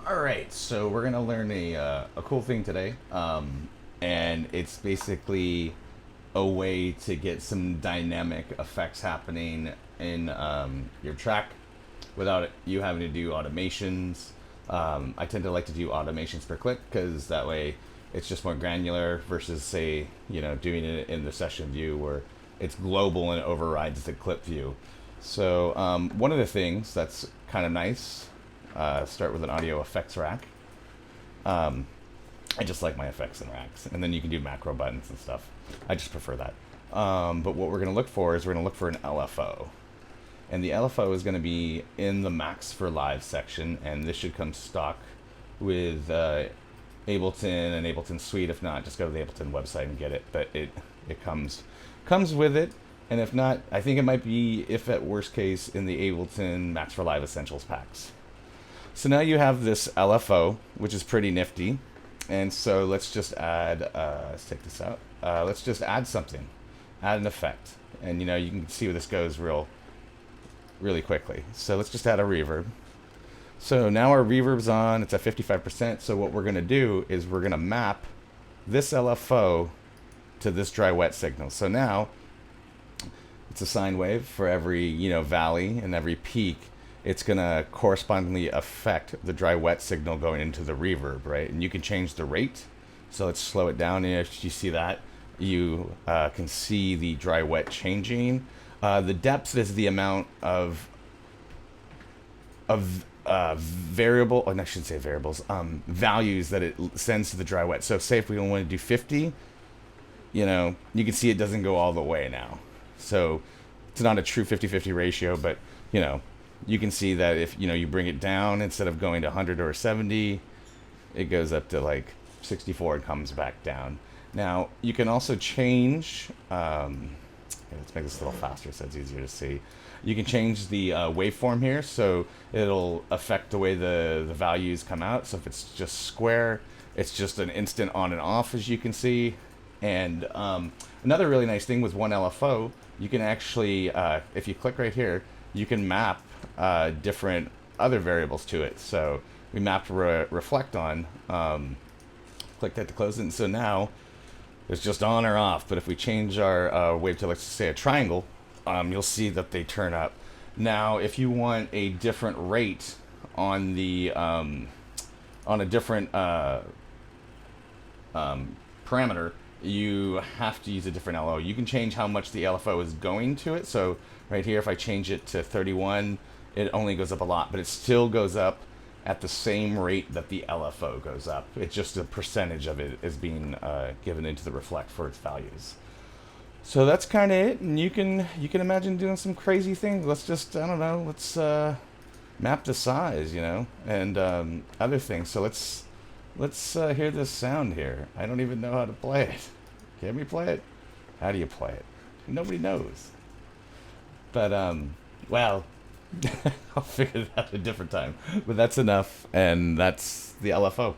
All right, so we're gonna learn a cool thing today, and it's basically a way to get some dynamic effects happening in your track without you having to do automations. I tend to like to do automations per click because that way it's just more granular versus say doing it in the session view where it's global and it overrides the clip view. So one of the things that's kind of nice, start with an audio effects rack. Um, I just like my effects in racks, and then you can do macro buttons and stuff. I just prefer that. But what we're going to look for is we're going to look for an LFO. And the LFO is going to be in the Max for Live section, and this should come stock with Ableton and Ableton Suite. If not, just go to the Ableton website and get it. But it comes with it, and if not, I think it might be, if at worst case, in the Ableton Max for Live Essentials packs. So now you have this LFO, which is pretty nifty. And so let's just add, let's take this out. Let's just add something, add an effect. And you can see where this goes really quickly. So let's just add a reverb. So now our reverb's on, it's at 55%. So what we're gonna do is we're gonna map this LFO to this dry wet signal. So now it's a sine wave for every, valley and every peak. It's going to correspondingly affect the dry wet signal going into the reverb, right? And you can change the rate. So let's slow it down. And if you see that, you can see the dry wet changing. The depth is the amount of variable, and I shouldn't say variables, values that it sends to the dry wet. So say if we want to do 50, you can see it doesn't go all the way now. So it's not a true 50-50 ratio, but you can see that if you bring it down, instead of going to 100 or 70, it goes up to like 64 and comes back down. Now you can also change, let's make this a little faster so it's easier to see. You can change the waveform here, so it'll affect the way the values come out. So if it's just square, it's just an instant on and off, as you can see. And another really nice thing with one LFO, you can actually, if you click right here, you can map different other variables to it. So we mapped reflect on, click that to close it, and so now it's just on or off. But if we change our wave to, let's say, a triangle, you'll see that they turn up. Now if you want a different rate on the on a different parameter, you have to use a different LFO. You can change how much the LFO is going to it. So right here, if I change it to 31, it only goes up a lot, but it still goes up at the same rate that the LFO goes up. It's just a percentage of it is being given into the reflect for its values. So that's kind of it, and you can imagine doing some crazy things. Let's just, I don't know, let's map the size, and other things. So let's hear this sound here. I don't even know how to play it. Can we play it? How do you play it? Nobody knows. But well, I'll figure it out a different time. But that's enough, and that's the LFO.